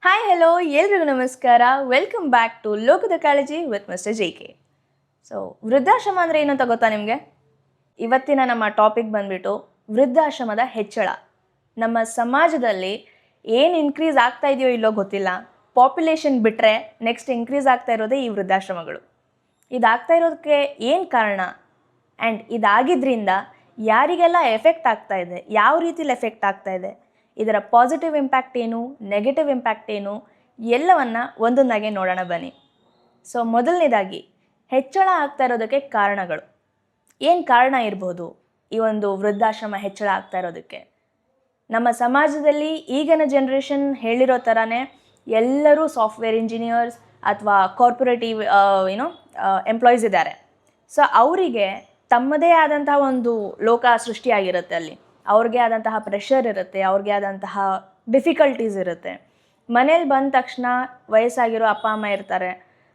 Hi hello ಎಲ್ರಿಗೂ ನಮಸ್ಕಾರ. Welcome back to ಲೋಕದ ಕಾಳಜಿ ವಿತ್ ಮಿಸ್ಟರ್ JK. ಸೊ ವೃದ್ಧಾಶ್ರಮ ಅಂದರೆ ಏನು ಅಂತ ಗೊತ್ತಾ ನಿಮಗೆ? ಇವತ್ತಿನ ನಮ್ಮ ಟಾಪಿಕ್ ಬಂದ್ಬಿಟ್ಟು ವೃದ್ಧಾಶ್ರಮದ ಹೆಚ್ಚಳ. ನಮ್ಮ ಸಮಾಜದಲ್ಲಿ ಏನು ಇನ್ಕ್ರೀಸ್ ಆಗ್ತಾ ಇದೆಯೋ ಇಲ್ಲೋ ಗೊತ್ತಿಲ್ಲ, ಪಾಪ್ಯುಲೇಷನ್ ಬಿಟ್ಟರೆ ನೆಕ್ಸ್ಟ್ ಇನ್ಕ್ರೀಸ್ ಆಗ್ತಾ ಇರೋದೇ ಈ ವೃದ್ಧಾಶ್ರಮಗಳು. ಇದಾಗ್ತಾ ಇರೋದಕ್ಕೆ ಏನು ಕಾರಣ ಆ್ಯಂಡ್ ಇದಾಗಿದ್ದರಿಂದ ಯಾರಿಗೆಲ್ಲ ಎಫೆಕ್ಟ್ ಆಗ್ತಾ ಇದೆ, ಯಾವ ರೀತಿಲಿ ಎಫೆಕ್ಟ್ ಆಗ್ತಾ ಇದೆ, ಇದರ ಪಾಸಿಟಿವ್ ಇಂಪ್ಯಾಕ್ಟ್ ಏನು, ನೆಗೆಟಿವ್ ಇಂಪ್ಯಾಕ್ಟ್ ಏನು, ಎಲ್ಲವನ್ನು ಒಂದೊಂದಾಗೆ ನೋಡೋಣ ಬನ್ನಿ. ಸೊ ಮೊದಲನೇದಾಗಿ ಹೆಚ್ಚಳ ಆಗ್ತಾ ಇರೋದಕ್ಕೆ ಕಾರಣಗಳು. ಏನು ಕಾರಣ ಇರ್ಬೋದು ಈ ಒಂದು ವೃದ್ಧಾಶ್ರಮ ಹೆಚ್ಚಳ ಆಗ್ತಾ ಇರೋದಕ್ಕೆ? ನಮ್ಮ ಸಮಾಜದಲ್ಲಿ ಈಗಿನ ಜನ್ರೇಷನ್ ಹೇಳಿರೋ ಥರನೇ ಎಲ್ಲರೂ ಸಾಫ್ಟ್ವೇರ್ ಇಂಜಿನಿಯರ್ಸ್ ಅಥವಾ ಕಾರ್ಪೊರೇಟಿವ್ ಎಂಪ್ಲಾಯೀಸ್ ಇದ್ದಾರೆ. ಸೊ ಅವರಿಗೆ ತಮ್ಮದೇ ಆದಂತಹ ಒಂದು ಲೋಕ ಸೃಷ್ಟಿಯಾಗಿರುತ್ತೆ. ಅಲ್ಲಿ ಅವ್ರಿಗೆ ಆದಂತಹ ಪ್ರೆಷರ್ ಇರುತ್ತೆ, ಅವ್ರಿಗೆ ಆದಂತಹ ಡಿಫಿಕಲ್ಟೀಸ್ ಇರುತ್ತೆ. ಮನೇಲಿ ಬಂದ ತಕ್ಷಣ ವಯಸ್ಸಾಗಿರೋ ಅಪ್ಪ ಅಮ್ಮ ಇರ್ತಾರೆ,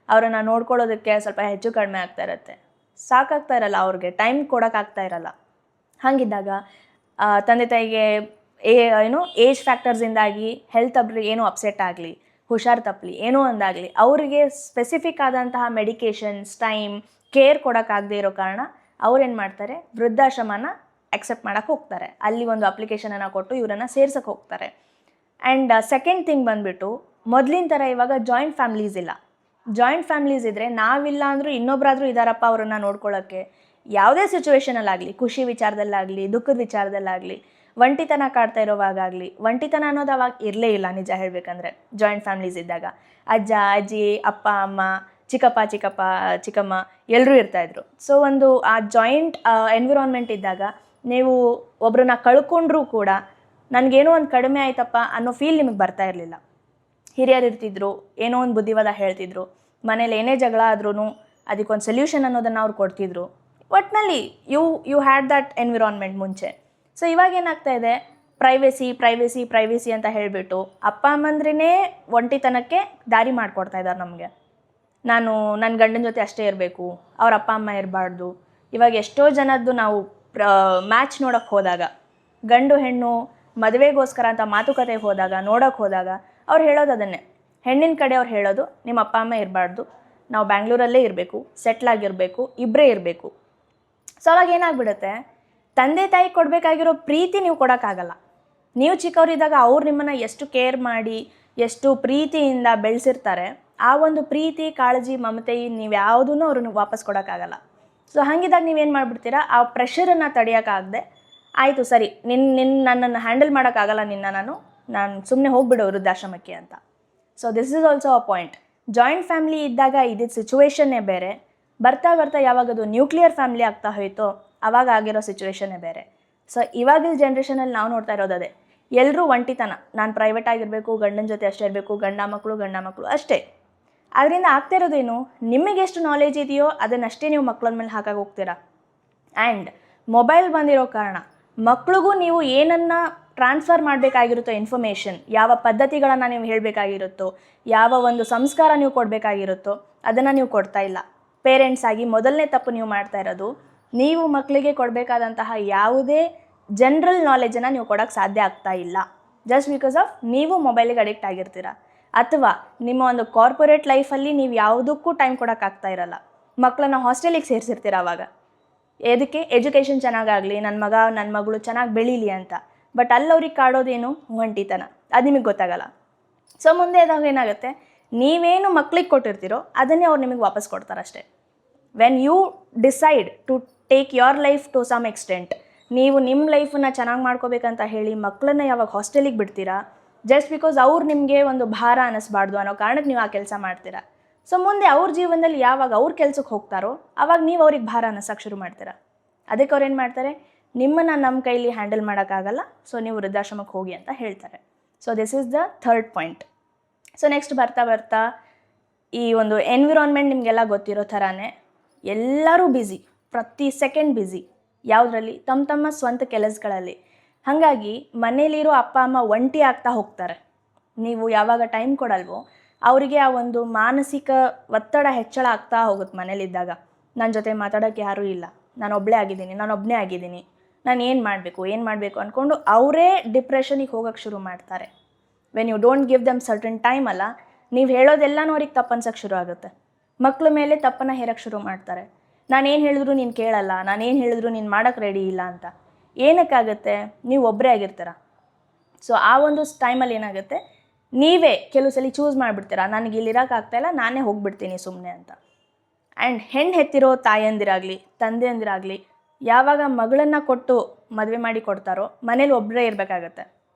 ಅವರನ್ನು ನೋಡ್ಕೊಳ್ಳೋದಕ್ಕೆ ಸ್ವಲ್ಪ ಹೆಚ್ಚು ಕಡಿಮೆ ಆಗ್ತಾ ಇರುತ್ತೆ, ಸಾಕಾಗ್ತಾ ಇರಲ್ಲ, ಅವ್ರಿಗೆ ಟೈಮ್ ಕೊಡೋಕ್ಕಾಗ್ತಾ ಇರಲ್ಲ. ಹಾಗಿದ್ದಾಗ ತಂದೆ ತಾಯಿಗೆ ಏಜ್ ಫ್ಯಾಕ್ಟರ್ಸಿಂದಾಗಿ ಹೆಲ್ತ್ ಏನೋ ಅಪ್ಸೆಟ್ ಆಗಲಿ, ಹುಷಾರು ತಪ್ಪಲಿ, ಏನೋ ಒಂದಾಗಲಿ, ಅವರಿಗೆ ಸ್ಪೆಸಿಫಿಕ್ ಆದಂತಹ ಮೆಡಿಕೇಷನ್ಸ್ ಟೈಮ್ ಕೇರ್ ಕೊಡೋಕ್ಕಾಗದೇ ಇರೋ ಕಾರಣ ಅವ್ರೇನು ಮಾಡ್ತಾರೆ, ವೃದ್ಧಾಶ್ರಮನ ಅಕ್ಸೆಪ್ಟ್ ಮಾಡೋಕ್ಕೆ ಹೋಗ್ತಾರೆ. ಅಲ್ಲಿ ಒಂದು ಅಪ್ಲಿಕೇಶನನ್ನು ಕೊಟ್ಟು ಇವರನ್ನು ಸೇರ್ಸಕ್ಕೆ ಹೋಗ್ತಾರೆ. ಆ್ಯಂಡ್ ಸೆಕೆಂಡ್ ಥಿಂಗ್ ಬಂದುಬಿಟ್ಟು, ಮೊದಲಿನ ಥರ ಇವಾಗ ಜಾಯಿಂಟ್ ಫ್ಯಾಮ್ಲೀಸ್ ಇಲ್ಲ. ಜಾಯಿಂಟ್ ಫ್ಯಾಮ್ಲೀಸ್ ಇದ್ದರೆ ನಾವಿಲ್ಲ ಅಂದರೂ ಇನ್ನೊಬ್ಬರಾದರೂ ಇದ್ದಾರಪ್ಪ ಅವರನ್ನು ನೋಡ್ಕೊಳ್ಳೋಕ್ಕೆ. ಯಾವುದೇ ಸಿಚುವೇಷನಲ್ಲಾಗಲಿ, ಖುಷಿ ವಿಚಾರದಲ್ಲಾಗಲಿ, ದುಃಖದ ವಿಚಾರದಲ್ಲಾಗಲಿ, ಒಂಟಿತನ ಕಾಡ್ತಾ ಇರೋವಾಗಲಿ, ಒಂಟಿತನ ಅನ್ನೋದು ಅವಾಗ ಇರಲೇ ಇಲ್ಲ ನಿಜ ಹೇಳಬೇಕಂದ್ರೆ. ಜಾಯಿಂಟ್ ಫ್ಯಾಮ್ಲೀಸ್ ಇದ್ದಾಗ ಅಜ್ಜ ಅಜ್ಜಿ, ಅಪ್ಪ ಅಮ್ಮ, ಚಿಕ್ಕಪ್ಪ ಚಿಕ್ಕಮ್ಮ ಎಲ್ಲರೂ ಇರ್ತಾಯಿದ್ರು. ಸೊ ಒಂದು ಆ ಜಾಯಿಂಟ್ ಎನ್ವಿರಾನ್ಮೆಂಟ್ ಇದ್ದಾಗ ನೀವು ಒಬ್ಬರನ್ನ ಕಳ್ಕೊಂಡ್ರೂ ಕೂಡ ನನಗೇನೋ ಒಂದು ಕಡಿಮೆ ಆಯ್ತಪ್ಪ ಅನ್ನೋ ಫೀಲ್ ನಿಮಗೆ ಬರ್ತಾ ಇರಲಿಲ್ಲ. ಹಿರಿಯರು ಇರ್ತಿದ್ರು, ಏನೋ ಒಂದು ಬುದ್ಧಿವಾದ ಹೇಳ್ತಿದ್ರು, ಮನೇಲಿ ಏನೇ ಜಗಳ ಆದ್ರೂ ಅದಕ್ಕೊಂದು ಸೊಲ್ಯೂಷನ್ ಅನ್ನೋದನ್ನು ಅವ್ರು ಕೊಡ್ತಿದ್ರು. ಒಟ್ಟಿನಲ್ಲಿ ಯು ಹ್ಯಾಡ್ ದಟ್ ಎನ್ವಿರಾನ್ಮೆಂಟ್ ಮುಂಚೆ. ಸೊ ಇವಾಗ ಏನಾಗ್ತಾ ಇದೆ, ಪ್ರೈವೇಸಿ ಅಂತ ಹೇಳಿಬಿಟ್ಟು ಅಪ್ಪ ಅಮ್ಮಂದ್ರೇ ಒಂಟಿತನಕ್ಕೆ ದಾರಿ ಮಾಡಿಕೊಡ್ತಾ ಇದ್ದಾರೆ ನಮಗೆ. ನಾನು ನನ್ನ ಗಂಡನ ಜೊತೆ ಅಷ್ಟೇ ಇರಬೇಕು, ಅವ್ರ ಅಪ್ಪ ಅಮ್ಮ ಇರಬಾರ್ದು. ಇವಾಗ ಎಷ್ಟೋ ಜನದ್ದು ನಾವು ಮ್ಯಾಚ್ ನೋಡೋಕ್ಕೆ ಹೋದಾಗ, ಗಂಡು ಹೆಣ್ಣು ಮದುವೆಗೋಸ್ಕರ ಅಂತ ಮಾತುಕತೆಗೆ ಹೋದಾಗ, ನೋಡೋಕ್ಕೆ ಹೋದಾಗ ಅವ್ರು ಹೇಳೋದು ಅದನ್ನೇ. ಹೆಣ್ಣಿನ ಕಡೆ ಅವ್ರು ಹೇಳೋದು, ನಿಮ್ಮ ಅಪ್ಪ ಅಮ್ಮ ಇರಬಾರ್ದು, ನಾವು ಬ್ಯಾಂಗ್ಳೂರಲ್ಲೇ ಇರಬೇಕು, ಸೆಟ್ಲಾಗಿರಬೇಕು, ಇಬ್ಬರೇ ಇರಬೇಕು. ಸೊ ಅವಾಗ ಏನಾಗ್ಬಿಡುತ್ತೆ, ತಂದೆ ತಾಯಿ ಕೊಡಬೇಕಾಗಿರೋ ಪ್ರೀತಿ ನೀವು ಕೊಡೋಕ್ಕಾಗಲ್ಲ. ನೀವು ಚಿಕ್ಕವರಿದ್ದಾಗ ಅವ್ರು ನಿಮ್ಮನ್ನು ಎಷ್ಟು ಕೇರ್ ಮಾಡಿ, ಎಷ್ಟು ಪ್ರೀತಿಯಿಂದ ಬೆಳೆಸಿರ್ತಾರೆ, ಆ ಒಂದು ಪ್ರೀತಿ, ಕಾಳಜಿ, ಮಮತೆ ನೀವು ಯಾವುದೂ ಅವ್ರನ್ನ ವಾಪಸ್ ಕೊಡೋಕ್ಕಾಗಲ್ಲ. ಸೊ ಹಾಗಿದ್ದಾಗ ನೀವೇನು ಮಾಡಿಬಿಡ್ತೀರಾ, ಆ ಪ್ರೆಷರನ್ನು ತಡೆಯೋಕ್ಕಾಗದೆ, ಆಯಿತು ಸರಿ, ನನ್ನನ್ನು ಹ್ಯಾಂಡಲ್ ಮಾಡೋಕ್ಕಾಗಲ್ಲ, ನಾನು ಸುಮ್ಮನೆ ಹೋಗ್ಬಿಡು ವೃದ್ಧಾಶ್ರಮಕ್ಕೆ ಅಂತ. So this is also a point. Joint family ಇದ್ದಾಗ ಇದ್ದಿದ್ದ ಸಿಚುವೇಷನ್ನೇ ಬೇರೆ. ಬರ್ತಾ ಯಾವಾಗದು ನ್ಯೂಕ್ಲಿಯರ್ ಫ್ಯಾಮಿಲಿ ಆಗ್ತಾ ಹೋಯ್ತೋ ಆವಾಗ ಆಗಿರೋ ಸಿಚುವೇಷನ್ನೇ ಬೇರೆ. ಸೊ ಇವಾಗಿನ ಜನ್ರೇಷನಲ್ಲಿ ನಾವು ನೋಡ್ತಾ ಇರೋದೇ, ಎಲ್ಲರೂ ಒಂಟಿತನ, ನಾನು ಪ್ರೈವೇಟ್ ಆಗಿರಬೇಕು, ಗಂಡನ ಜೊತೆ ಅಷ್ಟೇ ಇರಬೇಕು, ಗಂಡ ಮಕ್ಕಳು ಅಷ್ಟೇ. ಅದರಿಂದ ಆಗ್ತಾ ಇರೋದೇನು, ನಿಮಗೆಷ್ಟು ನಾಲೆಜ್ ಇದೆಯೋ ಅದನ್ನಷ್ಟೇ ನೀವು ಮಕ್ಕಳ ಮೇಲೆ ಹಾಕಾಗಿ ಹೋಗ್ತೀರಾ. ಆ್ಯಂಡ್ ಮೊಬೈಲ್ ಬಂದಿರೋ ಕಾರಣ ಮಕ್ಳಿಗೂ ನೀವು ಏನನ್ನು ಟ್ರಾನ್ಸ್ಫರ್ ಮಾಡಬೇಕಾಗಿರುತ್ತೋ ಇನ್ಫಾರ್ಮೇಷನ್, ಯಾವ ಪದ್ಧತಿಗಳನ್ನು ನೀವು ಹೇಳಬೇಕಾಗಿರುತ್ತೋ, ಯಾವ ಒಂದು ಸಂಸ್ಕಾರ ನೀವು ಕೊಡಬೇಕಾಗಿರುತ್ತೋ ಅದನ್ನು ನೀವು ಕೊಡ್ತಾ ಇಲ್ಲ. ಪೇರೆಂಟ್ಸ್ ಆಗಿ ಮೊದಲನೇ ತಪ್ಪು ನೀವು ಮಾಡ್ತಾ ಇರೋದು, ನೀವು ಮಕ್ಕಳಿಗೆ ಕೊಡಬೇಕಾದಂತಹ ಯಾವುದೇ ಜನರಲ್ ನಾಲೆಜನ್ನು ನೀವು ಕೊಡೋಕ್ಕೆ ಸಾಧ್ಯ ಆಗ್ತಾ ಇಲ್ಲ. ಜಸ್ಟ್ ಬಿಕಾಸ್ ಆಫ್ ನೀವು ಮೊಬೈಲಿಗೆ ಅಡಿಕ್ಟ್ ಆಗಿರ್ತೀರ, ಅಥವಾ ನಿಮ್ಮ ಒಂದು ಕಾರ್ಪೊರೇಟ್ ಲೈಫಲ್ಲಿ ನೀವು ಯಾವುದಕ್ಕೂ ಟೈಮ್ ಕೊಡೋಕ್ಕಾಗ್ತಾ ಇರಲ್ಲ. ಮಕ್ಕಳನ್ನ ಹಾಸ್ಟೆಲಿಗೆ ಸೇರಿಸಿರ್ತೀರ ಆವಾಗ. ಎದಕ್ಕೆ? ಎಜುಕೇಷನ್ ಚೆನ್ನಾಗಾಗಲಿ, ನನ್ನ ಮಗ ನನ್ನ ಮಗಳು ಚೆನ್ನಾಗಿ ಬೆಳೀಲಿ ಅಂತ. ಬಟ್ ಅಲ್ಲಿ ಅವ್ರಿಗೆ ಕಾಡೋದೇನು? ಒಂಟಿತನ. ಅದು ನಿಮಗೆ ಗೊತ್ತಾಗಲ್ಲ. ಸೊ ಮುಂದೆ ಇದಾಗ ಏನಾಗುತ್ತೆ, ನೀವೇನು ಮಕ್ಳಿಗೆ ಕೊಟ್ಟಿರ್ತೀರೋ ಅದನ್ನೇ ಅವ್ರು ನಿಮಗೆ ವಾಪಸ್ ಕೊಡ್ತಾರಷ್ಟೇ. When you decide to take your life to some extent, ನೀವು ನಿಮ್ಮ ಲೈಫನ್ನು ಚೆನ್ನಾಗಿ ಮಾಡ್ಕೋಬೇಕಂತ ಹೇಳಿ ಮಕ್ಕಳನ್ನ ಯಾವಾಗ ಹಾಸ್ಟೆಲಿಗೆ ಬಿಡ್ತೀರಾ, ಜಸ್ಟ್ ಬಿಕಾಸ್ ಅವ್ರು ನಿಮಗೆ ಒಂದು ಭಾರ ಅನ್ನಿಸ್ಬಾರ್ದು ಅನ್ನೋ ಕಾರಣಕ್ಕೆ ನೀವು ಆ ಕೆಲಸ ಮಾಡ್ತೀರಾ. ಸೊ ಮುಂದೆ ಅವ್ರ ಜೀವನದಲ್ಲಿ ಯಾವಾಗ ಅವ್ರ ಕೆಲ್ಸಕ್ಕೆ ಹೋಗ್ತಾರೋ ಆವಾಗ ನೀವು ಅವ್ರಿಗೆ ಭಾರ ಅನ್ನಿಸೋಕ್ಕೆ ಶುರು ಮಾಡ್ತೀರಾ. ಅದಕ್ಕೆ ಅವ್ರು ಏನು ಮಾಡ್ತಾರೆ, ನಿಮ್ಮನ್ನು ನಮ್ಮ ಕೈಲಿ ಹ್ಯಾಂಡಲ್ ಮಾಡೋಕ್ಕಾಗಲ್ಲ, ಸೊ ನೀವು ವೃದ್ಧಾಶ್ರಮಕ್ಕೆ ಹೋಗಿ ಅಂತ ಹೇಳ್ತಾರೆ. So this is the third point. So next ಬರ್ತಾ ಈ ಒಂದು ಎನ್ವಿರಾನ್ಮೆಂಟ್ ನಿಮಗೆಲ್ಲ ಗೊತ್ತಿರೋ ಥರನೇ ಎಲ್ಲರೂ ಬ್ಯುಸಿ, ಪ್ರತಿ ಸೆಕೆಂಡ್ ಬ್ಯುಸಿ. ಯಾವುದರಲ್ಲಿ? ತಮ್ಮ ಸ್ವಂತ ಕೆಲಸಗಳಲ್ಲಿ. ಹಾಗಾಗಿ ಮನೇಲಿರೋ ಅಪ್ಪ ಅಮ್ಮ ಒಂಟಿ ಆಗ್ತಾ ಹೋಗ್ತಾರೆ. ನೀವು ಯಾವಾಗ ಟೈಮ್ ಕೊಡಲ್ವೋ ಅವರಿಗೆ ಆ ಒಂದು ಮಾನಸಿಕ ಒತ್ತಡ ಹೆಚ್ಚಳ ಆಗ್ತಾ ಹೋಗುತ್ತೆ. ಮನೇಲಿದ್ದಾಗ ನನ್ನ ಜೊತೆ ಮಾತಾಡೋಕ್ಕೆ ಯಾರೂ ಇಲ್ಲ, ನಾನು ಒಬ್ಬಳೇ ಆಗಿದ್ದೀನಿ, ನಾನು ಏನು ಮಾಡಬೇಕು ಅಂದ್ಕೊಂಡು ಅವರೇ ಡಿಪ್ರೆಷನಿಗೆ ಹೋಗೋಕ್ಕೆ ಶುರು ಮಾಡ್ತಾರೆ. When you don't give them certain time ಅಲ್ಲ, ನೀವು ಹೇಳೋದೆಲ್ಲನೂ ಅವ್ರಿಗೆ ತಪ್ಪು ಅನ್ಸೋಕ್ಕೆ ಶುರು ಆಗುತ್ತೆ. ಮಕ್ಕಳ ಮೇಲೆ ತಪ್ಪನ್ನು ಹೇರಕ್ಕೆ ಶುರು ಮಾಡ್ತಾರೆ. ನಾನೇನು ಹೇಳಿದ್ರು ನೀನು ಕೇಳಲ್ಲ, ನಾನೇನು ಹೇಳಿದ್ರು ನೀನು ಮಾಡೋಕ್ಕೆ ರೆಡಿ ಇಲ್ಲ ಅಂತ. ಏನಕ್ಕಾಗುತ್ತೆ? ನೀವು ಒಬ್ಬರೇ ಆಗಿರ್ತೀರ. ಸೊ ಆ ಒಂದು ಟೈಮಲ್ಲಿ ಏನಾಗುತ್ತೆ, ನೀವೇ ಕೆಲವು ಸಲ ಚೂಸ್ ಮಾಡಿಬಿಡ್ತೀರಾ, ನನಗೆ ಇಲ್ಲಿ ಇರೋಕ್ಕಾಗ್ತಾಯಿಲ್ಲ, ನಾನೇ ಹೋಗ್ಬಿಡ್ತೀನಿ ಸುಮ್ಮನೆ ಅಂತ. ಆ್ಯಂಡ್ ಹೆಣ್ಣು ಹೆತ್ತಿರೋ ತಾಯಂದಿರಾಗಲಿ ತಂದೆಯಂದಿರಾಗಲಿ ಯಾವಾಗ ಮಗಳನ್ನು ಕೊಟ್ಟು ಮದುವೆ ಮಾಡಿ ಕೊಡ್ತಾರೋ ಮನೇಲಿ ಒಬ್ಬರೇ ಇರಬೇಕಾಗತ್ತೆ.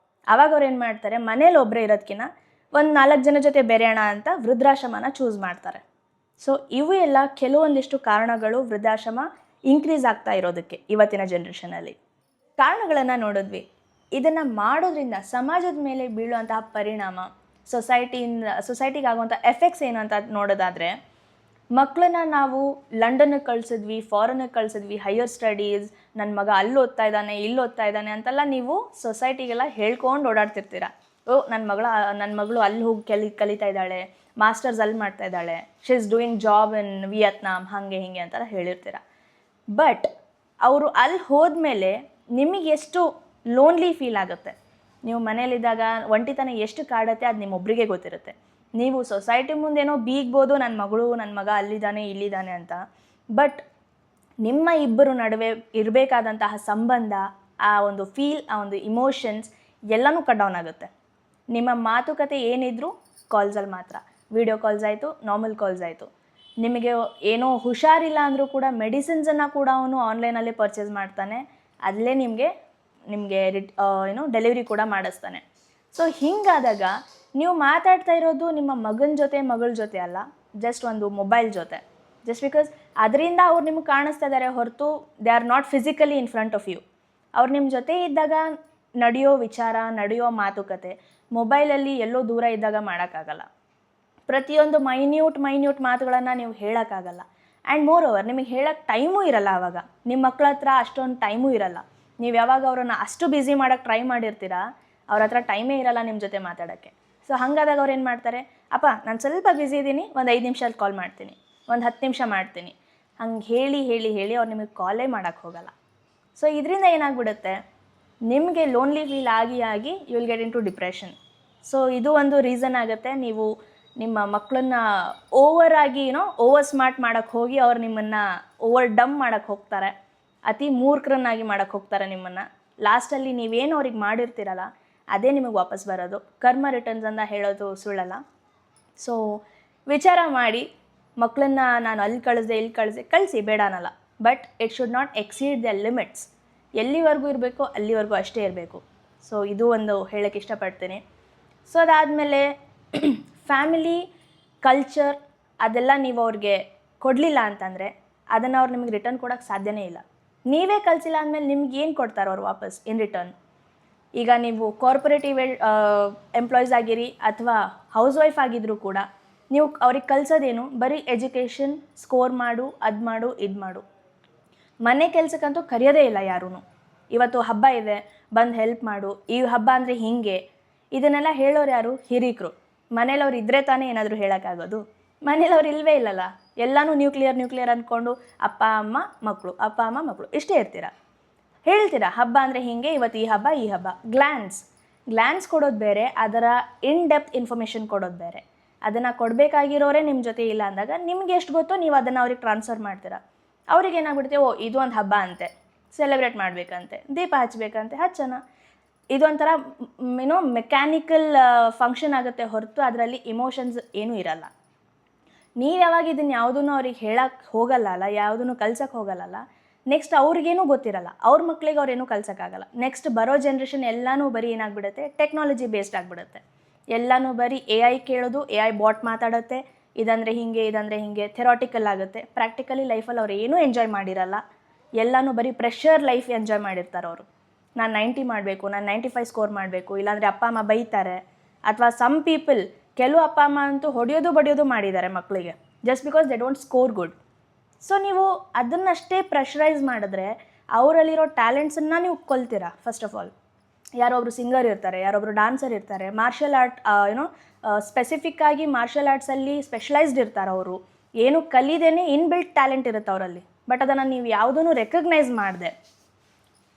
ಆವಾಗ ಅವ್ರು ಏನು ಮಾಡ್ತಾರೆ, ಮನೇಲಿ ಒಬ್ಬರೇ ಇರೋದಕ್ಕಿಂತ ಒಂದು 4 ಜನ ಜೊತೆ ಬೆರೆಯೋಣ ಅಂತ ವೃದ್ಧಾಶ್ರಮನ ಚೂಸ್ ಮಾಡ್ತಾರೆ. ಸೊ ಇವು ಎಲ್ಲ ಕೆಲವೊಂದಿಷ್ಟು ಕಾರಣಗಳು ವೃದ್ಧಾಶ್ರಮ ಇನ್ಕ್ರೀಸ್ ಆಗ್ತಾ ಇರೋದಕ್ಕೆ ಇವತ್ತಿನ ಜನ್ರೇಷನಲ್ಲಿ. ಕಾರಣಗಳನ್ನು ನೋಡಿದ್ವಿ. ಇದನ್ನು ಮಾಡೋದ್ರಿಂದ ಸಮಾಜದ ಮೇಲೆ ಬೀಳುವಂತಹ ಪರಿಣಾಮ, ಸೊಸೈಟಿಗೆ ಆಗುವಂಥ ಎಫೆಕ್ಟ್ಸ್ ಏನು ಅಂತ ನೋಡೋದಾದರೆ, ಮಕ್ಕಳನ್ನ ನಾವು ಲಂಡನ್ಗೆ ಕಳಿಸಿದ್ವಿ, ಫಾರಿನ್ಗೆ ಕಳಿಸಿದ್ವಿ, ಹೈಯರ್ ಸ್ಟಡೀಸ್, ನನ್ನ ಮಗ ಅಲ್ಲಿ ಓದ್ತಾ ಇದ್ದಾನೆ, ಇಲ್ಲಿ ಓದ್ತಾ ಇದ್ದಾನೆ ಅಂತೆಲ್ಲ ನೀವು ಸೊಸೈಟಿಗೆಲ್ಲ ಹೇಳ್ಕೊಂಡು ಓಡಾಡ್ತಿರ್ತೀರ. ನನ್ನ ಮಗಳು ಅಲ್ಲಿ ಹೋಗಿ ಕಲಿತಾ ಇದ್ದಾಳೆ, ಮಾಸ್ಟರ್ಸ್ ಅಲ್ಲಿ ಮಾಡ್ತಾ ಇದ್ದಾಳೆ, she is doing job in ವಿಯತ್ನಾಂ, ಹಾಗೆ ಹೀಗೆ ಅಂತೆಲ್ಲ ಹೇಳಿರ್ತೀರ. ಬಟ್ ಅವರು ಅಲ್ಲಿ ಹೋದ್ಮೇಲೆ ನಿಮಗೆ ಎಷ್ಟು ಲೋನ್ಲಿ ಫೀಲ್ ಆಗುತ್ತೆ, ನೀವು ಮನೇಲಿದ್ದಾಗ ಒಂಟಿತನ ಎಷ್ಟು ಕಾಡುತ್ತೆ ಅದು ನಿಮ್ಮೊಬ್ಬರಿಗೆ ಗೊತ್ತಿರುತ್ತೆ. ನೀವು ಸೊಸೈಟಿ ಮುಂದೇನೋ ಬೀಗ್ಬೋದು, ನನ್ನ ಮಗ ಅಲ್ಲಿದ್ದಾನೆ ಇಲ್ಲಿದ್ದಾನೆ ಅಂತ. ಬಟ್ ನಿಮ್ಮ ಇಬ್ಬರು ನಡುವೆ ಇರಬೇಕಾದಂತಹ ಸಂಬಂಧ, ಆ ಒಂದು ಫೀಲ್, ಆ ಒಂದು ಇಮೋಷನ್ಸ್ ಎಲ್ಲನೂ ಕಟ್ ಡೌನ್ ಆಗುತ್ತೆ. ನಿಮ್ಮ ಮಾತುಕತೆ ಏನಿದ್ರು ಕಾಲ್ಸಲ್ಲಿ ಮಾತ್ರ. ವಿಡಿಯೋ ಕಾಲ್ಸ್ ಆಯಿತು, ನಾರ್ಮಲ್ ಕಾಲ್ಸ್ ಆಯಿತು. ನಿಮಗೆ ಏನೋ ಹುಷಾರಿಲ್ಲ ಅಂದರೂ ಕೂಡ ಮೆಡಿಸಿನ್ಸನ್ನು ಕೂಡ ಅವನು ಆನ್ಲೈನಲ್ಲೇ ಪರ್ಚೇಸ್ ಮಾಡ್ತಾನೆ, ಅಲ್ಲೇ ನಿಮಗೆ ಡೆಲಿವರಿ ಕೂಡ ಮಾಡಿಸ್ತಾನೆ. ಸೊ ಹೀಗಾದಾಗ ನೀವು ಮಾತಾಡ್ತಾ ಇರೋದು ನಿಮ್ಮ ಮಗನ ಜೊತೆ ಮಗಳ ಜೊತೆ ಅಲ್ಲ, ಜಸ್ಟ್ ಒಂದು ಮೊಬೈಲ್ ಜೊತೆ. ಜಸ್ಟ್ ಬಿಕಾಸ್ ಅದರಿಂದ ಅವ್ರು ನಿಮ್ಗೆ ಕಾಣಿಸ್ತಾ ಇದ್ದಾರೆ ಹೊರತು they are not physically in front of you. ಅವ್ರು ನಿಮ್ಮ ಜೊತೆ ಇದ್ದಾಗ ನಡೆಯೋ ವಿಚಾರ, ನಡೆಯೋ ಮಾತುಕತೆ ಮೊಬೈಲಲ್ಲಿ ಎಲ್ಲೋ ದೂರ ಇದ್ದಾಗ ಮಾಡೋಕ್ಕಾಗಲ್ಲ. ಪ್ರತಿಯೊಂದು ಮೈನ್ಯೂಟ್ ಮಾತುಗಳನ್ನು ನೀವು ಹೇಳೋಕ್ಕಾಗಲ್ಲ. ಆ್ಯಂಡ್ ಮೋರ್ ಓವರ್ ನಿಮಗೆ ಹೇಳೋಕ್ಕೆ ಟೈಮೂ ಇರಲ್ಲ. ಆವಾಗ ನಿಮ್ಮ ಮಕ್ಕಳ ಹತ್ರ ಅಷ್ಟೊಂದು ಟೈಮೂ ಇರಲ್ಲ. ನೀವು ಯಾವಾಗ ಅವರನ್ನು ಅಷ್ಟು ಬ್ಯುಸಿ ಮಾಡೋಕ್ಕೆ ಟ್ರೈ ಮಾಡಿರ್ತೀರಾ, ಅವ್ರ ಹತ್ರ ಟೈಮೇ ಇರಲ್ಲ ನಿಮ್ಮ ಜೊತೆ ಮಾತಾಡೋಕ್ಕೆ. ಸೊ ಹಾಗಾದಾಗ ಅವ್ರು ಏನು ಮಾಡ್ತಾರೆ, ಅಪ್ಪ ನಾನು ಸ್ವಲ್ಪ ಬ್ಯುಸಿ ಇದ್ದೀನಿ, ಒಂದು 5 ನಿಮಿಷದಲ್ಲಿ ಕಾಲ್ ಮಾಡ್ತೀನಿ, ಒಂದು 10 ನಿಮಿಷ ಮಾಡ್ತೀನಿ, ಹಂಗೆ ಹೇಳಿ ಅವ್ರು ನಿಮಗೆ ಕಾಲೇ ಮಾಡೋಕ್ಕೆ ಹೋಗಲ್ಲ. ಸೊ ಇದರಿಂದ ಏನಾಗ್ಬಿಡುತ್ತೆ, ನಿಮಗೆ ಲೋನ್ಲಿ ಫೀಲ್ ಆಗಿ you will get into depression. So ಇದು ಒಂದು ರೀಸನ್ ಆಗುತ್ತೆ. ನೀವು ನಿಮ್ಮ ಮಕ್ಕಳನ್ನ ಓವರ್ ಸ್ಮಾರ್ಟ್ ಮಾಡೋಕ್ಕೆ ಹೋಗಿ ಅವ್ರು ನಿಮ್ಮನ್ನು ಓವರ್ ಡಮ್ ಮಾಡೋಕ್ಕೆ ಹೋಗ್ತಾರೆ, ಅತಿ ಮೂರ್ಖರನ್ನಾಗಿ ಮಾಡೋಕ್ಕೆ ಹೋಗ್ತಾರೆ ನಿಮ್ಮನ್ನು. ಲಾಸ್ಟಲ್ಲಿ ನೀವೇನು ಅವ್ರಿಗೆ ಮಾಡಿರ್ತೀರಲ್ಲ ಅದೇ ನಿಮಗೆ ವಾಪಸ್ ಬರೋದು. ಕರ್ಮ ರಿಟರ್ನ್ಸ್ ಅಂತ ಹೇಳೋದು ಸುಳ್ಳಲ್ಲ. ಸೊ ವಿಚಾರ ಮಾಡಿ, ಮಕ್ಕಳನ್ನ ನಾನು ಅಲ್ಲಿ ಕಳಿಸಿ ಬೇಡ ಅನ್ನಲ್ಲ. But it should not exceed the limits. ಎಲ್ಲಿವರೆಗೂ ಇರಬೇಕು ಅಲ್ಲಿವರೆಗೂ ಅಷ್ಟೇ ಇರಬೇಕು. ಸೊ ಇದು ಒಂದು ಹೇಳೋಕ್ಕೆ ಇಷ್ಟಪಡ್ತೀನಿ. ಸೊ ಅದಾದಮೇಲೆ ಫ್ಯಾಮಿಲಿ ಕಲ್ಚರ್ ಅದೆಲ್ಲ ನೀವು ಅವ್ರಿಗೆ ಕೊಡಲಿಲ್ಲ ಅಂತಂದರೆ ಅದನ್ನು ಅವ್ರು ನಿಮಗೆ ರಿಟರ್ನ್ ಕೊಡೋಕ್ಕೆ ಸಾಧ್ಯನೇ ಇಲ್ಲ. ನೀವೇ ಕಲಿಸಿಲ್ಲ ಅಂದಮೇಲೆ ನಿಮ್ಗೆ ಏನು ಕೊಡ್ತಾರೆ ಅವ್ರು ವಾಪಸ್ ಇನ್ ರಿಟರ್ನ್? ಈಗ ನೀವು ಕಾರ್ಪೊರೇಟಿವ್ ಎಂಪ್ಲಾಯೀಸ್ ಆಗಿರಿ ಅಥವಾ ಹೌಸ್ ವೈಫ್ ಆಗಿದ್ದರೂ ಕೂಡ ನೀವು ಅವ್ರಿಗೆ ಕಲಿಸೋದೇನು, ಬರೀ ಎಜುಕೇಷನ್, ಸ್ಕೋರ್ ಮಾಡು, ಅದು ಮಾಡು, ಇದು ಮಾಡು. ಮನೆ ಕೆಲಸಕ್ಕಂತೂ ಕರೆಯೋದೇ ಇಲ್ಲ ಯಾರೂ. ಇವತ್ತು ಹಬ್ಬ ಇದೆ, ಬಂದು ಹೆಲ್ಪ್ ಮಾಡು, ಈ ಹಬ್ಬ ಅಂದರೆ ಹೀಗೆ, ಇದನ್ನೆಲ್ಲ ಹೇಳೋರು ಯಾರು? ಹಿರೀಕರು. ಮನೇಲವ್ರು ಇದ್ದರೆ ತಾನೇ ಏನಾದರೂ ಹೇಳೋಕ್ಕಾಗೋದು. ಮನೇಲವ್ರು ಇಲ್ಲವೇ ಇಲ್ಲಲ್ಲ. ಎಲ್ಲನೂ ನ್ಯೂಕ್ಲಿಯರ್ ಅಂದ್ಕೊಂಡು ಅಪ್ಪ ಅಮ್ಮ ಮಕ್ಕಳು ಇಷ್ಟೇ ಇರ್ತೀರ. ಹೇಳ್ತೀರಾ ಹಬ್ಬ ಅಂದರೆ ಹೀಗೆ, ಇವತ್ತು ಈ ಹಬ್ಬ. ಗ್ಲ್ಯಾನ್ಸ್ ಕೊಡೋದು ಬೇರೆ, ಅದರ ಇನ್ ಡೆಪ್ತ್ ಇನ್ಫಾರ್ಮೇಷನ್ ಕೊಡೋದು ಬೇರೆ. ಅದನ್ನು ಕೊಡಬೇಕಾಗಿರೋರೇ ನಿಮ್ಮ ಜೊತೆ ಇಲ್ಲ ಅಂದಾಗ ನಿಮ್ಗೆ ಎಷ್ಟು ಗೊತ್ತೋ ನೀವು ಅದನ್ನು ಅವ್ರಿಗೆ ಟ್ರಾನ್ಸ್ಫರ್ ಮಾಡ್ತೀರಾ. ಅವ್ರಿಗೆ ಏನಾಗ್ಬಿಡುತ್ತೆ, ಇದು ಒಂದು ಹಬ್ಬ ಅಂತೆ, ಸೆಲೆಬ್ರೇಟ್ ಮಾಡಬೇಕಂತೆ, ದೀಪ ಹಚ್ಚಬೇಕಂತೆ, ಹಚ್ಚೋಣ. ಇದೊಂಥರ ಮೆಕ್ಯಾನಿಕಲ್ ಫಂಕ್ಷನ್ ಆಗುತ್ತೆ ಹೊರತು ಅದರಲ್ಲಿ ಇಮೋಷನ್ಸ್ ಏನೂ ಇರಲ್ಲ. ನೀವು ಯಾವಾಗ ಇದನ್ನು ಯಾವುದೂ ಅವ್ರಿಗೆ ಹೇಳಕ್ಕೆ ಹೋಗಲ್ಲ, ಯಾವುದನ್ನು ಕಲ್ಸಕ್ಕೆ ಹೋಗಲ್ಲ, ನೆಕ್ಸ್ಟ್ ಅವ್ರಿಗೇನೂ ಗೊತ್ತಿರಲ್ಲ, ಅವ್ರ ಮಕ್ಕಳಿಗೆ ಅವ್ರೇನೂ ಕಲ್ಸೋಕ್ಕಾಗಲ್ಲ. ನೆಕ್ಸ್ಟ್ ಬರೋ ಜನ್ರೇಷನ್ ಎಲ್ಲನೂ ಬರೀ ಏನಾಗ್ಬಿಡುತ್ತೆ, ಟೆಕ್ನಾಲಜಿ ಬೇಸ್ಡ್ ಆಗಿಬಿಡುತ್ತೆ. ಎಲ್ಲನೂ ಬರೀ AI ಕೇಳೋದು, AI ಬಾಟ್ ಮಾತಾಡುತ್ತೆ, ಇದಂದರೆ ಹೀಗೆ ಥೆರಾಟಿಕಲ್ ಆಗುತ್ತೆ. ಪ್ರಾಕ್ಟಿಕಲಿ ಲೈಫಲ್ಲಿ ಅವ್ರು ಏನೂ ಎಂಜಾಯ್ ಮಾಡಿರಲ್ಲ. ಎಲ್ಲನೂ ಬರೀ ಪ್ರೆಷರ್ ಲೈಫ್ ಎಂಜಾಯ್ ಮಾಡಿರ್ತಾರೆ ಅವರು. ನಾನು 90 ಮಾಡಬೇಕು, ನಾನು 95 ಸ್ಕೋರ್ ಮಾಡಬೇಕು, ಇಲ್ಲಾಂದರೆ ಅಪ್ಪ ಅಮ್ಮ ಬೈತಾರೆ. ಅಥವಾ ಸಮ್ ಪೀಪಲ್, ಕೆಲವು ಅಪ್ಪ ಅಮ್ಮ ಅಂತೂ ಹೊಡೆಯೋದು ಮಾಡಿದ್ದಾರೆ ಮಕ್ಕಳಿಗೆ, just because they don't score good. So ನೀವು ಅದನ್ನಷ್ಟೇ ಪ್ರೆಷರೈಸ್ ಮಾಡಿದ್ರೆ ಅವರಲ್ಲಿರೋ ಟ್ಯಾಲೆಂಟ್ಸನ್ನು ನೀವು ಕೊಲ್ತೀರಾ. ಫಸ್ಟ್ ಆಫ್ ಆಲ್ ಯಾರೊಬ್ಬರು ಸಿಂಗರ್ ಇರ್ತಾರೆ, ಯಾರೊಬ್ಬರು ಡಾನ್ಸರ್ ಇರ್ತಾರೆ, ಮಾರ್ಷಲ್ ಆರ್ಟ್ ಸ್ಪೆಸಿಫಿಕ್ಕಾಗಿ ಮಾರ್ಷಲ್ ಆರ್ಟ್ಸಲ್ಲಿ ಸ್ಪೆಷಲೈಸ್ಡ್ ಇರ್ತಾರೆ. ಅವರು ಏನು ಕಲಿದೇನೆ ಇನ್ಬಿಲ್ಟ್ ಟ್ಯಾಲೆಂಟ್ ಇರುತ್ತೆ ಅವರಲ್ಲಿ. ಬಟ್ ಅದನ್ನು ನೀವು ಯಾವುದೂ ರೆಕಗ್ನೈಸ್ ಮಾಡಿದೆ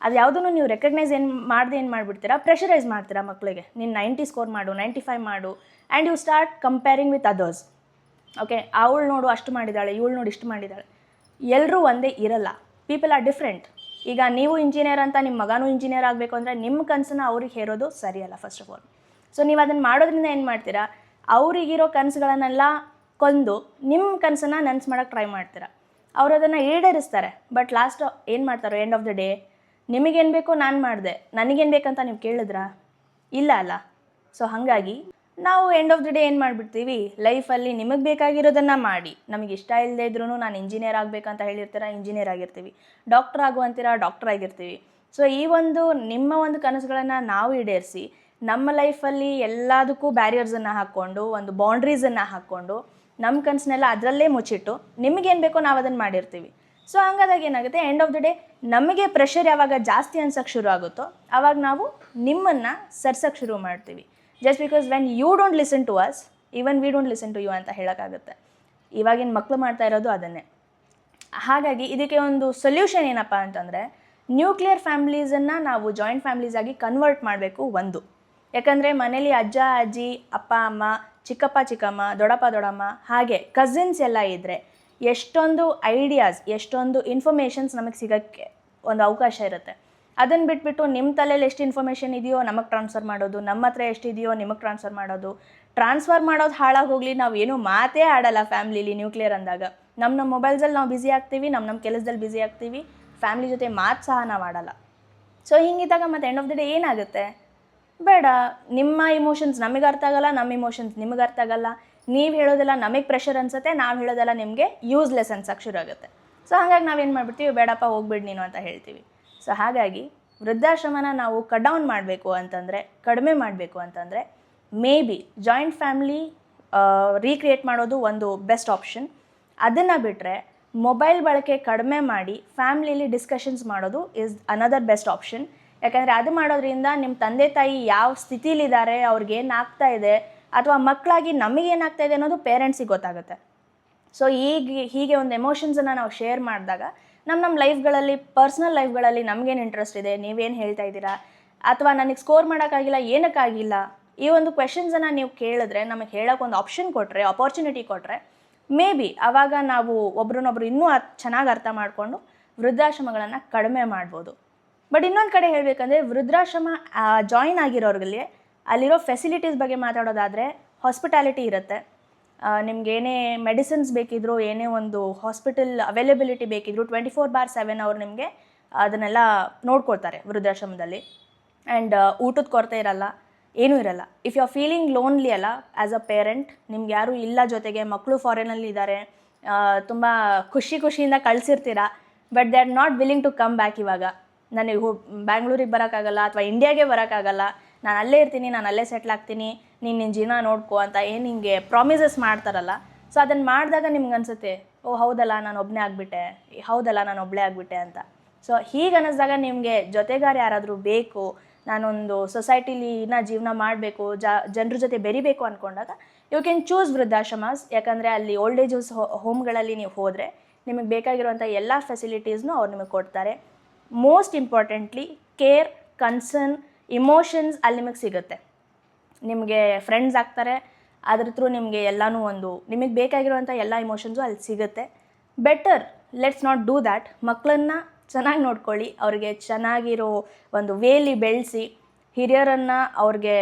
ಅದು ಯಾವುದನ್ನು ನೀವು ರೆಕಗ್ನೈಸ್ ಏನು ಮಾಡಿಬಿಡ್ತೀರಾ, ಪ್ರೆಷರೈಸ್ ಮಾಡ್ತೀರಾ ಮಕ್ಕಳಿಗೆ. ನೀನು 90 ಸ್ಕೋರ್ ಮಾಡು, 95 ಮಾಡು, and you start comparing with others. Okay, ಅವಳು ನೋಡು ಅಷ್ಟು ಮಾಡಿದ್ದಾಳೆ, ಇವಳು ನೋಡಿ ಇಷ್ಟು ಮಾಡಿದ್ದಾಳೆ. ಎಲ್ಲರೂ ಒಂದೇ ಇರಲ್ಲ, ಪೀಪಲ್ ಆರ್ ಡಿಫ್ರೆಂಟ್. ಈಗ ನೀವು ಇಂಜಿನಿಯರ್ ಅಂತ ನಿಮ್ಮ ಮಗನೂ ಇಂಜಿನಿಯರ್ ಆಗಬೇಕು ಅಂದರೆ ನಿಮ್ಮ ಕನಸನ್ನು ಅವ್ರಿಗೆ ಹೇರೋದು ಸರಿಯಲ್ಲ ಫಸ್ಟ್ ಆಫ್ ಆಲ್. ಸೊ ನೀವು ಅದನ್ನು ಮಾಡೋದ್ರಿಂದ ಏನು ಮಾಡ್ತೀರಾ, ಅವರಿಗಿರೋ ಕನಸುಗಳನ್ನೆಲ್ಲ ಕೊಂದು ನಿಮ್ಮ ಕನಸನ್ನು ನೆನ್ಸು ಮಾಡೋಕ್ಕೆ ಟ್ರೈ ಮಾಡ್ತೀರಾ. ಅವರು ಅದನ್ನು ಈಡೇರಿಸ್ತಾರೆ, ಬಟ್ ಲಾಸ್ಟ್ ಏನು ಮಾಡ್ತಾರೋ ಎಂಡ್ ಆಫ್ ದ ಡೇ, ನಿಮಗೇನು ಬೇಕೋ ನಾನು ಮಾಡಿದೆ, ನನಗೇನು ಬೇಕಂತ ನೀವು ಕೇಳಿದ್ರಾ? ಇಲ್ಲ ಅಲ್ಲ. ಸೊ ಹಾಗಾಗಿ ನಾವು ಎಂಡ್ ಆಫ್ ದ ಡೇ ಏನು ಮಾಡಿಬಿಡ್ತೀವಿ, ಲೈಫಲ್ಲಿ ನಿಮಗೆ ಬೇಕಾಗಿರೋದನ್ನು ಮಾಡಿ, ನಮಗೆ ಇಷ್ಟ ಇಲ್ಲದೆ ಇದ್ರೂ ನಾನು ಇಂಜಿನಿಯರ್ ಆಗಬೇಕಂತ ಹೇಳಿರ್ತೀರ, ಇಂಜಿನಿಯರ್ ಆಗಿರ್ತೀವಿ, ಡಾಕ್ಟರ್ ಆಗುವಂತೀರ, ಡಾಕ್ಟರ್ ಆಗಿರ್ತೀವಿ. ಸೊ ಈ ಒಂದು ನಿಮ್ಮ ಒಂದು ಕನಸುಗಳನ್ನು ನಾವು ಈಡೇರಿಸಿ ನಮ್ಮ ಲೈಫಲ್ಲಿ ಎಲ್ಲದಕ್ಕೂ ಬ್ಯಾರಿಯರ್ಸನ್ನು ಹಾಕ್ಕೊಂಡು, ಒಂದು ಬೌಂಡ್ರೀಸನ್ನು ಹಾಕ್ಕೊಂಡು, ನಮ್ಮ ಕನಸನ್ನೆಲ್ಲ ಅದರಲ್ಲೇ ಮುಚ್ಚಿಟ್ಟು ನಿಮಗೇನು ಬೇಕೋ ನಾವು ಅದನ್ನು ಮಾಡಿರ್ತೀವಿ. ಸೊ ಹಂಗಾದಾಗ ಏನಾಗುತ್ತೆ, ಎಂಡ್ ಆಫ್ ದ ಡೇ ನಮಗೆ ಪ್ರೆಷರ್ ಯಾವಾಗ ಜಾಸ್ತಿ ಅನ್ಸೋಕ್ಕೆ ಶುರು ಆಗುತ್ತೋ ಆವಾಗ ನಾವು ನಿಮ್ಮನ್ನು ಸರ್ಸೋಕ್ಕೆ ಶುರು ಮಾಡ್ತೀವಿ. Just because when you don't listen to us, even we don't listen to you ಅಂತ ಹೇಳೋಕ್ಕಾಗುತ್ತೆ. ಇವಾಗಿನ ಮಕ್ಕಳು ಮಾಡ್ತಾ ಇರೋದು ಅದನ್ನೇ. ಹಾಗಾಗಿ ಇದಕ್ಕೆ ಒಂದು ಸೊಲ್ಯೂಷನ್ ಏನಪ್ಪ ಅಂತಂದರೆ, ನ್ಯೂಕ್ಲಿಯರ್ ಫ್ಯಾಮ್ಲೀಸನ್ನು ನಾವು ಜಾಯಿಂಟ್ ಫ್ಯಾಮ್ಲೀಸ್ ಆಗಿ ಕನ್ವರ್ಟ್ ಮಾಡಬೇಕು. ಒಂದು, ಯಾಕಂದರೆ ಮನೇಲಿ ಅಜ್ಜ ಅಜ್ಜಿ, ಅಪ್ಪ ಅಮ್ಮ, ಚಿಕ್ಕಪ್ಪ ಚಿಕ್ಕಮ್ಮ, ದೊಡ್ಡಪ್ಪ ದೊಡ್ಡಮ್ಮ, ಹಾಗೆ ಕಸಿನ್ಸ್ ಎಲ್ಲ ಇದ್ದರೆ ಎಷ್ಟೊಂದು ಐಡಿಯಾಸ್, ಎಷ್ಟೊಂದು ಇನ್ಫಾರ್ಮೇಷನ್ಸ್ ನಮಗೆ ಸಿಗೋಕ್ಕೆ ಒಂದು ಅವಕಾಶ ಇರುತ್ತೆ. ಅದನ್ನು ಬಿಟ್ಬಿಟ್ಟು ನಿಮ್ಮ ತಲೆಯಲ್ಲಿ ಎಷ್ಟು ಇನ್ಫಾರ್ಮೇಷನ್ ಇದೆಯೋ ನಮಗೆ ಟ್ರಾನ್ಸ್ಫರ್ ಮಾಡೋದು, ನಮ್ಮ ಹತ್ರ ಎಷ್ಟಿದೆಯೋ ನಿಮಗೆ ಟ್ರಾನ್ಸ್ಫರ್ ಮಾಡೋದು ಹಾಳಾಗಿ ಹೋಗಲಿ. ನಾವು ಏನೂ ಮಾತೇ ಆಡಲ್ಲ ಫ್ಯಾಮ್ಲಿಲಿ ನ್ಯೂಕ್ಲಿಯರ್ ಅಂದಾಗ. ನಮ್ಮ ಮೊಬೈಲ್ಸಲ್ಲಿ ನಾವು ಬ್ಯುಸಿ ಆಗ್ತೀವಿ, ನಮ್ಮ ಕೆಲಸದಲ್ಲಿ ಬ್ಯುಸಿ ಆಗ್ತೀವಿ, ಫ್ಯಾಮ್ಲಿ ಜೊತೆ ಮಾತು ಸಹ ನಾವು ಆಡಲ್ಲ. ಸೊ ಹಿಂಗಿದ್ದಾಗ ಮತ್ತೆ ಎಂಡ್ ಆಫ್ ದ ಡೇ ಏನಾಗುತ್ತೆ, ಬೇಡ, ನಿಮ್ಮ ಇಮೋಷನ್ಸ್ ನಮಗೆ ಅರ್ಥ ಆಗಲ್ಲ, ನಮ್ಮ ಇಮೋಷನ್ಸ್ ನಿಮಗೆ ಅರ್ಥ ಆಗಲ್ಲ, ನೀವು ಹೇಳೋದೆಲ್ಲ ನಮಗೆ ಪ್ರೆಷರ್ ಅನಿಸುತ್ತೆ, ನಾವು ಹೇಳೋದೆಲ್ಲ ನಿಮಗೆ ಯೂಸ್ಲೆಸ್ ಅನ್ಸೋಕ್ಕೆ ಶುರು ಆಗುತ್ತೆ. ಸೊ ಹಾಗಾಗಿ ನಾವೇನು ಮಾಡಿಬಿಡ್ತೀವಿ, ಬೇಡಪ್ಪ ಹೋಗ್ಬಿಡು ನೀನು ಅಂತ ಹೇಳ್ತೀವಿ. ಸೊ ಹಾಗಾಗಿ ವೃದ್ಧಾಶ್ರಮನ ನಾವು ಕಟ್ ಡೌನ್ ಮಾಡಬೇಕು ಅಂತಂದರೆ, ಕಡಿಮೆ ಮಾಡಬೇಕು ಅಂತಂದರೆ, may be joint family recreate ಮಾಡೋದು ಒಂದು ಬೆಸ್ಟ್ ಆಪ್ಷನ್. ಅದನ್ನು ಬಿಟ್ಟರೆ ಮೊಬೈಲ್ ಬಳಕೆ ಕಡಿಮೆ ಮಾಡಿ ಫ್ಯಾಮ್ಲಿಲಿ ಡಿಸ್ಕಷನ್ಸ್ ಮಾಡೋದು ಈಸ್ ಅನದರ್ ಬೆಸ್ಟ್ ಆಪ್ಷನ್. ಯಾಕಂದರೆ ಅದು ಮಾಡೋದ್ರಿಂದ ನಿಮ್ಮ ತಂದೆ ತಾಯಿ ಯಾವ ಸ್ಥಿತಿಲಿದ್ದಾರೆ, ಅವ್ರಿಗೇನು ಆಗ್ತಾ ಇದೆ, ಅಥವಾ ಮಕ್ಕಳಾಗಿ ನಮಗೇನಾಗ್ತಾ ಇದೆ ಅನ್ನೋದು ಪೇರೆಂಟ್ಸಿಗೆ ಗೊತ್ತಾಗುತ್ತೆ. ಸೊ ಹೀಗೆ ಒಂದು ಎಮೋಷನ್ಸನ್ನು ನಾವು ಶೇರ್ ಮಾಡಿದಾಗ ನಮ್ಮ ಲೈಫ್ಗಳಲ್ಲಿ, ಪರ್ಸ್ನಲ್ ಲೈಫ್ಗಳಲ್ಲಿ ನಮಗೇನು ಇಂಟ್ರೆಸ್ಟ್ ಇದೆ, ನೀವೇನು ಹೇಳ್ತಾ ಇದ್ದೀರಾ, ಅಥವಾ ನನಗೆ ಸ್ಕೋರ್ ಮಾಡೋಕ್ಕಾಗಿಲ್ಲ, ಏನಕ್ಕಾಗಿಲ್ಲ, ಈ ಒಂದು ಕ್ವೆಶನ್ಸನ್ನು ನೀವು ಕೇಳಿದ್ರೆ, ನಮಗೆ ಹೇಳೋಕೆ ಒಂದು ಆಪ್ಷನ್ ಕೊಟ್ಟರೆ, ಅಪಾರ್ಚುನಿಟಿ ಕೊಟ್ಟರೆ, ಮೇ ಬಿ ಆವಾಗ ನಾವು ಒಬ್ರನ್ನೊಬ್ರು ಇನ್ನೂ ಚೆನ್ನಾಗಿ ಅರ್ಥ ಮಾಡಿಕೊಂಡು ವೃದ್ಧಾಶ್ರಮಗಳನ್ನು ಕಡಿಮೆ ಮಾಡ್ಬೋದು. ಬಟ್ ಇನ್ನೊಂದು ಕಡೆ ಹೇಳಬೇಕಂದ್ರೆ, ವೃದ್ಧಾಶ್ರಮ ಜಾಯಿನ್ ಆಗಿರೋರಿಗೆ ಅಲ್ಲಿರೋ ಫೆಸಿಲಿಟೀಸ್ ಬಗ್ಗೆ ಮಾತಾಡೋದಾದರೆ, ಹಾಸ್ಪಿಟಾಲಿಟಿ ಇರುತ್ತೆ. ನಿಮ್ಗೇನೇ ಮೆಡಿಸಿನ್ಸ್ ಬೇಕಿದ್ರು, ಏನೇ ಒಂದು ಹಾಸ್ಪಿಟಲ್ ಅವೈಲೇಬಿಲಿಟಿ ಬೇಕಿದ್ರು 24/7 ಅವ್ರು ನಿಮಗೆ ಅದನ್ನೆಲ್ಲ ನೋಡ್ಕೊಳ್ತಾರೆ ವೃದ್ಧಾಶ್ರಮದಲ್ಲಿ. ಆ್ಯಂಡ್ ಊಟದ ಕೊರತೆ ಇರಲ್ಲ, ಏನೂ ಇರಲ್ಲ. If you are feeling lonely ಅಲ್ಲ ಆ್ಯಸ್ ಅ ಪೇರೆಂಟ್, ನಿಮ್ಗೆ ಯಾರೂ ಇಲ್ಲ ಜೊತೆಗೆ, ಮಕ್ಕಳು ಫಾರಿನಲ್ಲಿ ಇದ್ದಾರೆ, ತುಂಬ ಖುಷಿಯಿಂದ ಕಳಿಸಿರ್ತೀರ, but they are not willing to come back. ಇವಾಗ ನನಗೆ ಬ್ಯಾಂಗ್ಳೂರಿಗೆ ಬರೋಕ್ಕಾಗಲ್ಲ, ಅಥವಾ ಇಂಡಿಯಾಗೆ ಬರೋಕ್ಕಾಗಲ್ಲ, ನಾನು ಅಲ್ಲೇ ಇರ್ತೀನಿ, ನಾನು ಅಲ್ಲೇ ಸೆಟ್ಲ್ ಆಗ್ತೀನಿ, ನಿನ್ನ ಜೀವನ ನೋಡ್ಕೊ ಅಂತ ಏನು ಹಿಂಗೆ ಪ್ರಾಮಿಸಸ್ ಮಾಡ್ತಾರಲ್ಲ. ಸೊ ಅದನ್ನು ಮಾಡಿದಾಗ ನಿಮ್ಗೆ ಅನಿಸುತ್ತೆ, ಓ ಹೌದಲ್ಲ ನಾನು ಒಬ್ಬನೇ ಆಗಿಬಿಟ್ಟೆ, ಹೌದಲ್ಲ ನಾನು ಒಬ್ಬಳೇ ಆಗಿಬಿಟ್ಟೆ ಅಂತ. ಸೊ ಹೀಗೆ ಅನ್ನಿಸ್ದಾಗ ನಿಮಗೆ ಜೊತೆಗಾರ ಯಾರಾದರೂ ಬೇಕು, ನಾನೊಂದು ಸೊಸೈಟಿಲಿನ ಜೀವನ ಮಾಡಬೇಕು, ಜನರ ಜೊತೆ ಬೆರಿಬೇಕು ಅಂದ್ಕೊಂಡಾಗ ಯು ಕ್ಯಾನ್ ಚೂಸ್ ವೃದ್ಧಾಶ್ರಮಸ್. ಯಾಕಂದರೆ ಅಲ್ಲಿ ಓಲ್ಡ್ ಏಜಸ್ ಹೋಮ್ಗಳಲ್ಲಿ ನೀವು ಹೋದರೆ ನಿಮಗೆ ಬೇಕಾಗಿರುವಂಥ ಎಲ್ಲ ಫೆಸಿಲಿಟೀಸ್ನೂ ಅವ್ರು ನಿಮಗೆ ಕೊಡ್ತಾರೆ. Most importantly care, concern, emotions ಅಲ್ಲಿ ನಿಮಗೆ ಸಿಗುತ್ತೆ. ನಿಮಗೆ ಫ್ರೆಂಡ್ಸ್ ಆಗ್ತಾರೆ, ಅದ್ರ ಥ್ರೂ ನಿಮಗೆ ಎಲ್ಲನೂ ನಿಮಗೆ ಬೇಕಾಗಿರುವಂಥ ಎಲ್ಲ ಇಮೋಷನ್ಸು ಅಲ್ಲಿ ಸಿಗುತ್ತೆ. Better let's not do that. ಮಕ್ಕಳನ್ನು ಚೆನ್ನಾಗಿ ನೋಡ್ಕೊಳ್ಳಿ, ಅವ್ರಿಗೆ ಚೆನ್ನಾಗಿರೋ ಒಂದು ವೇಲಿ ಬೆಳೆಸಿ, ಹಿರಿಯರನ್ನು ಅವ್ರಿಗೆ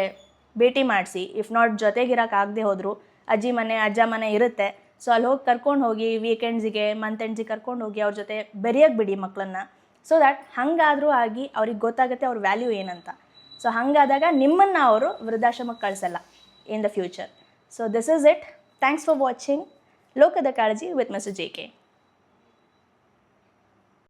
ಭೇಟಿ ಮಾಡಿಸಿ. ಇಫ್ ನಾಟ್ ಜೊತೆಗಿರೋಕ್ಕಾಗದೆ ಹೋದರೂ ಅಜ್ಜಿ ಮನೆ, ಅಜ್ಜ ಮನೆ ಇರುತ್ತೆ. ಸೊ ಅಲ್ಲಿ ಹೋಗಿ ಕರ್ಕೊಂಡು ಹೋಗಿ, ವೀಕೆಂಡ್ಸಿಗೆ, ಮಂತ್ ಎಂಡ್ಸಿಗೆ ಕರ್ಕೊಂಡು ಹೋಗಿ ಅವ್ರ ಜೊತೆ ಬೆರೆಯೋಕ್ಕೆ ಬಿಡಿ ಮಕ್ಕಳನ್ನು. ಸೊ ದ್ಯಾಟ್ ಹಾಗಾದರೂ ಆಗಿ ಅವ್ರಿಗೆ ಗೊತ್ತಾಗುತ್ತೆ ಅವ್ರ ವ್ಯಾಲ್ಯೂ ಏನಂತ. ಸೊ ಹಾಗಾದಾಗ ನಿಮ್ಮನ್ನು ಅವರು ವೃದ್ಧಾಶ್ರಮಕ್ಕೆ ಕಳಿಸಲ್ಲ in the future. So this is it. Thanks for watching ಲೋಕದ ಕಾಳಜಿ ವಿತ್ ಮಿಸ್ಟರ್ JK.